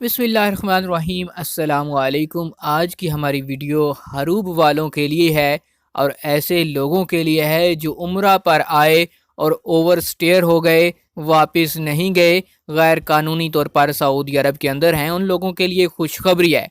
बिस्मिल्लाहिर्रहमानिर्रहीम। अस्सलाम वालेकुम। आज की हमारी वीडियो हरूब वालों के लिए है और ऐसे लोगों के लिए है जो उम्रा पर आए और ओवर स्टेयर हो गए, वापस नहीं गए, गैर कानूनी तौर पर सऊदी अरब के अंदर हैं। उन लोगों के लिए खुशखबरी है।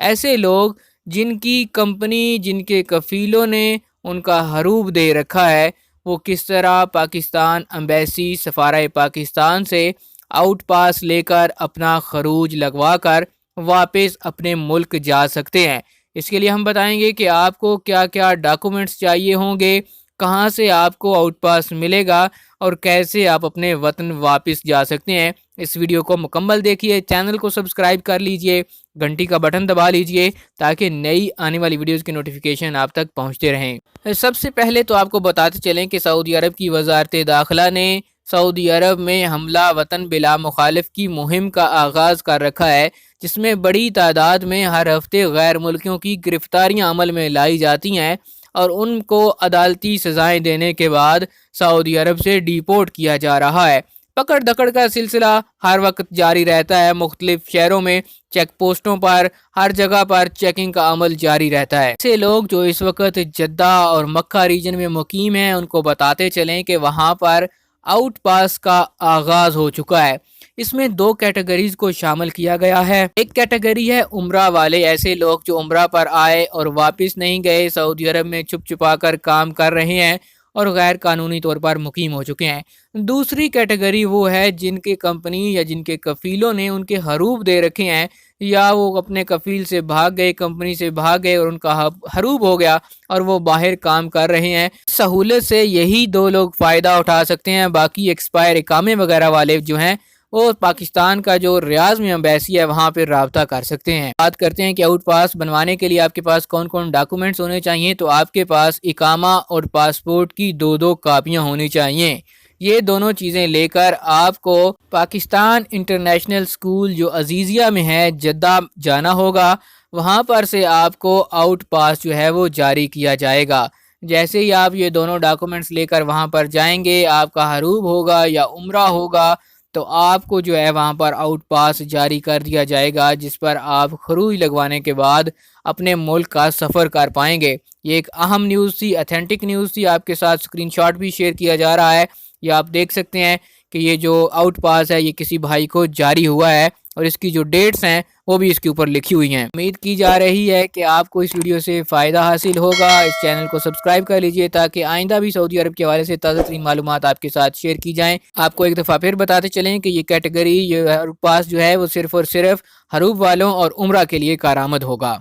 ऐसे लोग जिनकी कंपनी, जिनके कफ़ीलों ने उनका हरूब दे रखा है, वो किस तरह पाकिस्तान एम्बेसी, सफ़ारा पाकिस्तान से आउट पास लेकर अपना खरूज लगवा कर वापस अपने मुल्क जा सकते हैं। इसके लिए हम बताएंगे कि आपको क्या क्या डॉक्यूमेंट्स चाहिए होंगे, कहां से आपको आउट पास मिलेगा और कैसे आप अपने वतन वापस जा सकते हैं। इस वीडियो को मुकम्मल देखिए, चैनल को सब्सक्राइब कर लीजिए, घंटी का बटन दबा लीजिए ताकि नई आने वाली वीडियोस की नोटिफिकेशन आप तक पहुंचते रहें। सबसे पहले तो आपको बताते चलें कि सऊदी अरब की वजारत दाखिला ने सऊदी अरब में हमला वतन बिला मुखालिफ की मुहिम का आगाज़ कर रखा है, जिसमें बड़ी तादाद में हर हफ्ते गैर मुल्कियों की गिरफ्तारियां अमल में लाई जाती हैं और उनको अदालती सज़ाएं देने के बाद सऊदी अरब से डिपोर्ट किया जा रहा है। पकड़ दकड़ का सिलसिला हर वक्त जारी रहता है। मुख्तलिफ शहरों में चेक पोस्टों पर हर जगह पर चेकिंग का अमल जारी रहता है। ऐसे लोग जो इस वक्त जद्दा और मक्का रीजन में मुकीम हैं, उनको बताते चलें कि वहाँ पर आउट पास का आगाज हो चुका है। इसमें दो कैटेगरीज को शामिल किया गया है। एक कैटेगरी है उम्रा वाले, ऐसे लोग जो उम्रा पर आए और वापस नहीं गए, सऊदी अरब में छुप छुपा कर काम कर रहे हैं और गैर कानूनी तौर पर मुकीम हो चुके हैं। दूसरी कैटेगरी वो है जिनके कंपनी या जिनके कफीलों ने उनके हरूब दे रखे हैं, या वो अपने कफील से भाग गए, कंपनी से भाग गए और उनका हरूब हो गया और वो बाहर काम कर रहे हैं। सहूलत से यही दो लोग फ़ायदा उठा सकते हैं। बाकी एक्सपायर इकामे वगैरह वाले जो हैं वो पाकिस्तान का जो रियाज में एम्बेसी है वहाँ पर रब्ता कर सकते हैं। बात करते हैं कि आउट पास बनवाने के लिए आपके पास कौन कौन डॉक्यूमेंट्स होने चाहिए। तो आपके पास इकामा और पासपोर्ट की दो दो कापियाँ होनी चाहिए। ये दोनों चीज़ें लेकर आपको पाकिस्तान इंटरनेशनल स्कूल जो अजीज़िया में है जद्दा जाना होगा। वहाँ पर से आपको आउट पास जो है वो जारी किया जाएगा। जैसे ही आप ये दोनों डॉक्यूमेंट्स लेकर वहाँ पर जाएंगे, आपका हरूब होगा या उम्रा होगा, तो आपको जो है वहाँ पर आउट पास जारी कर दिया जाएगा, जिस पर आप खरूज लगवाने के बाद अपने मुल्क का सफ़र कर पाएंगे। ये एक अहम न्यूज़ थी, अथेंटिक न्यूज़ थी। आपके साथ स्क्रीनशॉट भी शेयर किया जा रहा है। ये आप देख सकते हैं कि ये जो आउट पास है ये किसी भाई को जारी हुआ है और इसकी जो डेट्स हैं वो भी इसके ऊपर लिखी हुई हैं। उम्मीद की जा रही है कि आपको इस वीडियो से फ़ायदा हासिल होगा। इस चैनल को सब्सक्राइब कर लीजिए ताकि आइंदा भी सऊदी अरब के हवाले से ताज़ा तरीन मालूमात आपके साथ शेयर की जाएँ। आपको एक दफ़ा फिर बताते चलें कि ये कैटेगरी, ये पास जो है वो सिर्फ़ और सिर्फ हरूब वालों और उम्रा के लिए कारआमद होगा।